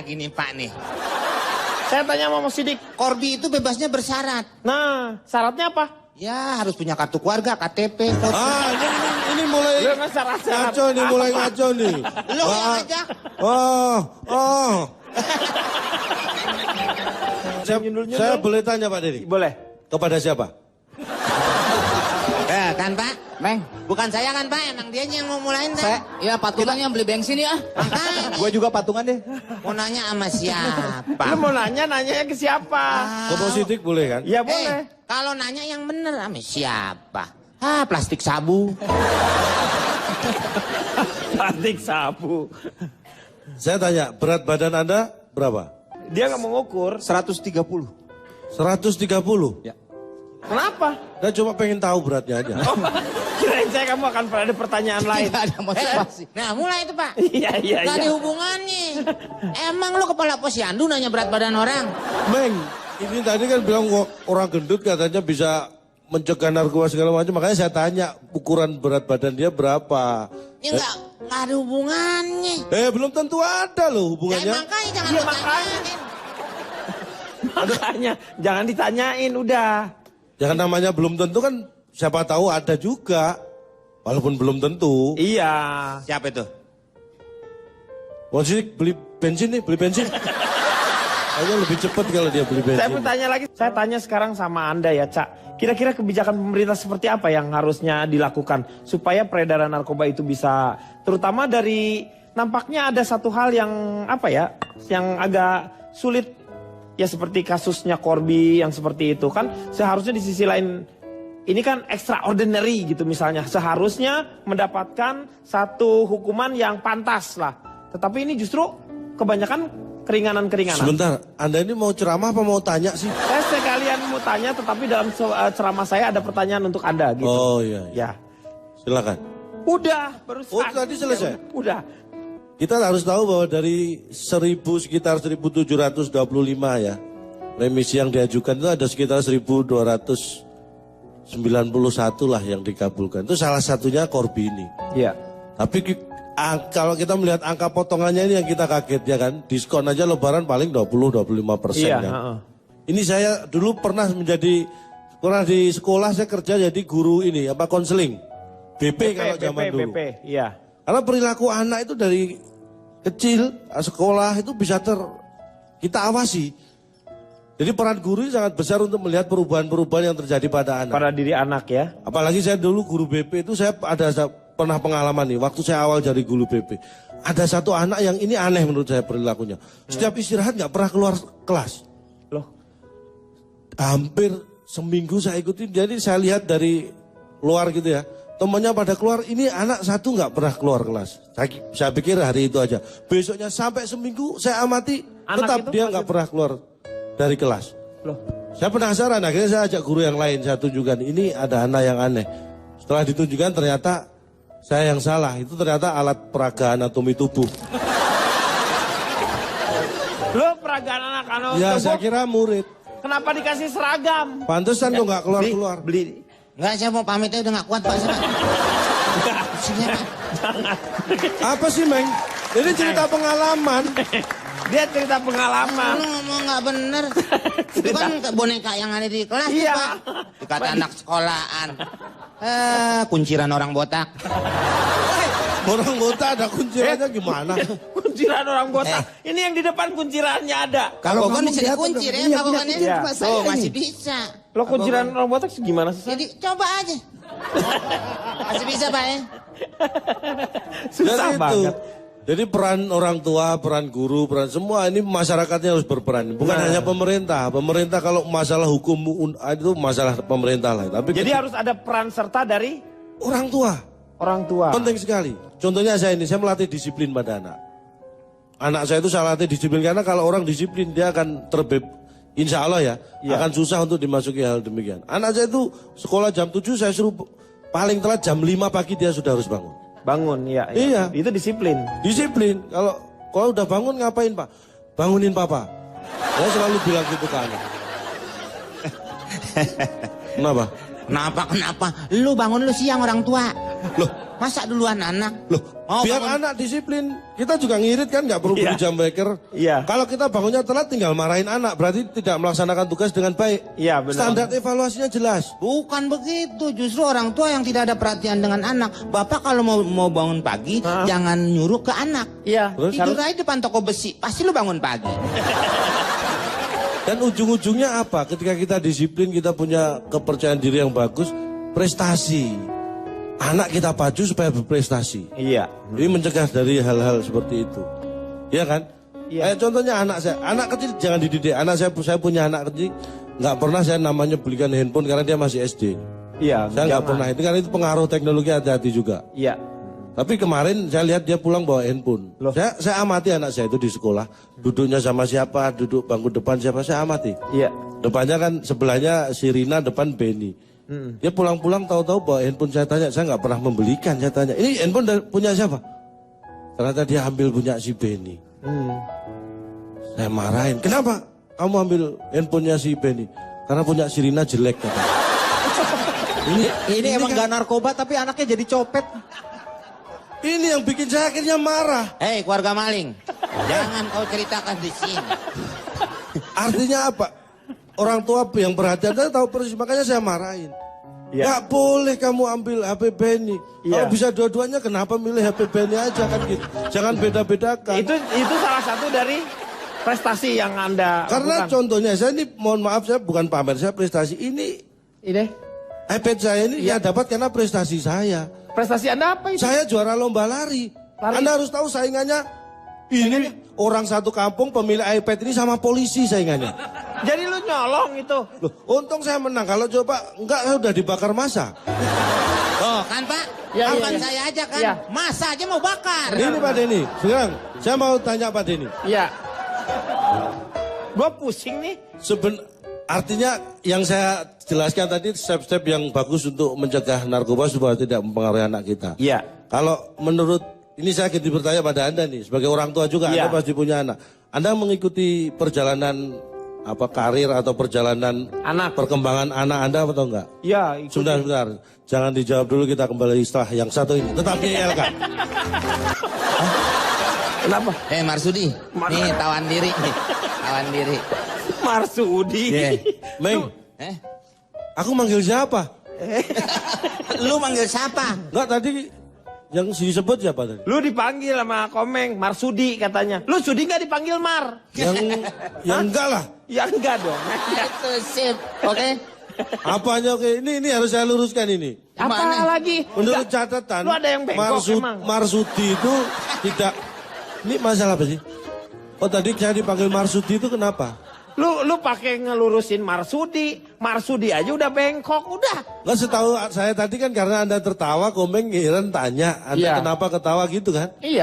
lagi nih Pak nih. Saya tanya sama Mas Sidik. Corby itu bebasnya bersyarat. Nah, syaratnya apa? Ya harus punya kartu keluarga, KTP, foto. Ini mulai Lu nggak syarat-syarat. ngaco nih, mulai ngaco nih. Lu yang ngajak. Saya boleh tanya Pak Dedi? Boleh. Kepada siapa? Kan Pak? Meng, Bukan saya kan Pak, emang dia yang mau mulain saya Pak. ya patungan yang beli bensin ya. Makanya Gue juga patungan deh. mau nanya sama siapa? Lu mau nanya ke siapa? Ke Sidik boleh kan? Ya boleh. Kalau nanya yang bener sama siapa? Plastik sabu. Plastik sabu. Saya tanya, berat badan Anda berapa? Dia nggak mau ngukur. 130. 130? Ya. Kenapa? Saya cuma pengen tahu beratnya aja. Oh, kirain saya kamu akan ada pertanyaan lain. Tidak ada motivasi. Nah mulai itu Pak. Iya. Gak ada hubungannya. Emang lu kepala posyandu nanya berat badan orang? Meng, ini tadi kan bilang orang gendut katanya bisa mencegah narkoba segala macam. Makanya saya tanya ukuran berat badan dia berapa. Ya nggak ada hubungannya. Belum tentu ada loh Ya hubungannya. makanya jangan Iya, lu tanyain. Makanya jangan ditanyain udah. Jangan namanya belum tentu kan siapa tahu ada juga. Walaupun belum tentu. Iya. Siapa itu? Sidik beli bensin nih, beli bensin. Kayaknya lebih cepat kalau dia beli bensin. Saya mau tanya lagi. Saya tanya sekarang sama Anda ya, Cak. Kira-kira kebijakan pemerintah seperti apa yang harusnya dilakukan supaya peredaran narkoba itu bisa, terutama dari nampaknya ada satu hal yang apa ya, yang agak sulit ya seperti kasusnya Corby yang seperti itu kan seharusnya di sisi lain ini kan extraordinary gitu misalnya seharusnya mendapatkan satu hukuman yang pantas lah. Tetapi ini justru kebanyakan keringanan-keringanan. Sebentar, Anda ini mau ceramah apa mau tanya sih? Saya sekalian mau tanya, tetapi dalam ceramah saya ada pertanyaan untuk Anda gitu. Oh iya. Ya. Silakan. Udah, baru Oh, tadi selesai? Udah. Kita harus tahu bahwa dari sekitar 1725 ya. Remisi yang diajukan itu ada sekitar 1291 lah yang dikabulkan. Itu salah satunya Corby ini. Iya. Tapi kalau kita melihat angka potongannya ini yang kita kaget ya kan. Diskon aja lebaran paling 20-25% Iya, kan. Ini saya dulu pernah di sekolah saya kerja jadi guru ini konseling. BP kalau zaman dulu. BP, iya. Karena perilaku anak itu dari kecil sekolah itu bisa kita awasi. Jadi peran guru sangat besar untuk melihat perubahan-perubahan yang terjadi pada anak. Pada diri anak ya. Apalagi saya dulu guru BP itu saya pernah pengalaman nih. Waktu saya awal jadi guru BP. Ada satu anak yang ini aneh menurut saya perilakunya. Setiap istirahat nggak pernah keluar kelas. Loh. Hampir seminggu saya ikutin. Jadi saya lihat dari luar gitu ya. Temannya pada keluar, ini anak satu nggak pernah keluar kelas. Saya pikir hari itu aja. Besoknya sampai seminggu saya amati, tetap dia nggak pernah keluar dari kelas. Loh. Saya penasaran, akhirnya saya ajak guru yang lain, saya tunjukkan ini ada anak yang aneh. Setelah ditunjukkan ternyata saya yang salah, itu ternyata alat peraga anatomi tubuh. Lo peragaan anak Ya tubuh, saya kira murid. kenapa dikasih seragam? Pantesan kok nggak keluar-keluar. Beli. Enggak, saya mau pamitnya udah gak kuat Pak. Sini, Pak. Apa sih Meng? Ini cerita pengalaman. Dia cerita pengalaman. Lu ngomong gak bener. Itu kan boneka yang ada di kelas tuh, Iya. Pak. Dikata anak sekolahan. Kunciran orang botak. Orang botak ada kuncirannya gimana? Kunciran orang botak. Ini yang di depan kuncirannya ada. Kalau kamu kan bisa lihat, dikunci ya, iya, Pak Gogon iya, ya. iya. Oh, masih bisa. Lo kunciran orang botak gimana sih? Jadi coba aja. Masih bisa Pak ya. Susah Jadi banget. Jadi peran orang tua, peran guru, peran semua ini masyarakatnya harus berperan. Bukan hanya pemerintah. Pemerintah kalau masalah hukum itu masalah pemerintah lah. Tapi Jadi harus ada peran serta dari orang tua. orang tua. Penting sekali. Contohnya saya melatih disiplin pada anak. Anak saya itu saya latih disiplin karena kalau orang disiplin dia akan insya Allah ya, akan susah untuk dimasuki hal demikian. Anak saya itu sekolah jam 7 saya suruh paling telat jam 5 pagi dia sudah harus bangun. Bangun, ya. Iya. Itu disiplin. Disiplin. Kalau udah bangun ngapain Pak? Bangunin Papa. Saya selalu bilang gitu ke anak. Kenapa? Kenapa? Lu bangun lu siang orang tua. Loh, Masa duluan anak? loh, Oh, biar bangun- anak disiplin. Kita juga ngirit kan, nggak perlu Iya. beli jam beker. Iya. Kalau kita bangunnya telat tinggal marahin anak, berarti tidak melaksanakan tugas dengan baik. Iya, benar. Standar evaluasinya jelas. Bukan begitu, justru orang tua yang tidak ada perhatian dengan anak. Bapak kalau mau bangun pagi, Hah? jangan nyuruh ke anak. Iya. Tidur aja depan toko besi, pasti lu bangun pagi. Dan ujung-ujungnya apa? Ketika kita disiplin, kita punya kepercayaan diri yang bagus, prestasi. Anak kita pacu supaya berprestasi. Iya. Ini mencegah dari hal-hal seperti itu. Iya kan? Iya. Kayak contohnya anak saya. Anak kecil jangan dididik. Anak saya punya anak kecil. Nggak pernah saya namanya belikan handphone karena dia masih SD. Iya. Saya nggak jangan. pernah itu karena itu pengaruh teknologi, hati-hati juga. Iya. Tapi kemarin saya lihat dia pulang bawa handphone. Loh. Saya amati anak saya itu di sekolah. Duduknya sama siapa, duduk bangku depan siapa, saya amati. Iya. Depannya kan sebelahnya si Rina, depan Benny. Dia pulang-pulang tahu-tahu bawa handphone, saya tanya, saya nggak pernah membelikan, saya tanya, ini handphone punya siapa? Ternyata dia ambil punya si Benny. Saya marahin, kenapa kamu ambil handphonenya si Benny? Karena punya si Rina jelek katanya. Ini emang gak narkoba tapi anaknya jadi copet. Ini yang bikin saya akhirnya marah. Hei keluarga maling, jangan kau ceritakan di sini. Artinya apa? Orang tua yang perhatian, saya tahu persis, makanya saya marahin. Iya. Nggak boleh kamu ambil HP Benny. Iya. Kalau bisa dua-duanya, kenapa milih HP Benny aja kan gitu? Jangan beda-bedakan. Itu salah satu dari prestasi yang Anda Karena lakukan. contohnya saya ini, mohon maaf, saya bukan pamer, saya prestasi ini. Ini iPad saya ini Iya. ya dapat karena prestasi saya. prestasi Anda apa itu? Saya juara lomba lari. Lari. Anda harus tahu saingannya. Ini orang satu kampung pemilik iPad ini sama polisi saingannya. Jadi lu nyolong itu. Loh, untung saya menang. Kalau coba enggak, saya udah dibakar masa. Oh kan Pak, Ya, kapan iya, iya. saya aja kan, Ya. masa aja mau bakar. Ini Pak Denny, sekarang saya mau tanya Pak Denny. Iya. Gue pusing nih. Artinya yang saya jelaskan tadi step-step yang bagus untuk mencegah narkoba supaya tidak mempengaruhi anak kita. Iya. Kalau menurut, ini saya ingin bertanya pada Anda nih, sebagai orang tua juga, Iya. Anda pasti punya anak. Anda mengikuti perjalanan karir atau perjalanan Anak. perkembangan anak Anda atau enggak? Iya. ikuti. Sebentar. Jangan dijawab dulu, kita kembali setelah yang satu ini. Tetap di ILK. Kenapa? Marsudi, nih tawan diri nih, tawan diri. Marsudi. Iya. Meng, Eh, aku manggil siapa? lu manggil siapa? Enggak, tadi yang disebut siapa tadi? Lu dipanggil sama Komeng, Marsudi katanya. Lu Sudi nggak dipanggil Mar? Yang enggak lah. Ya enggak dong. Itu sip, oke? Apanya oke? Ini harus saya luruskan ini. Apa Gimana? lagi? Menurut Enggak. catatan, Lu ada yang bengkok emang? Marsudi itu tidak. Ini masalah apa sih? Oh tadi saya dipanggil Marsudi itu kenapa? Lu pakai ngelurusin Marsudi. Marsudi aja udah bengkok, udah. Nggak, setahu saya tadi kan karena Anda tertawa, Komeng Iren tanya, Anda Iya. kenapa ketawa gitu kan? Iya.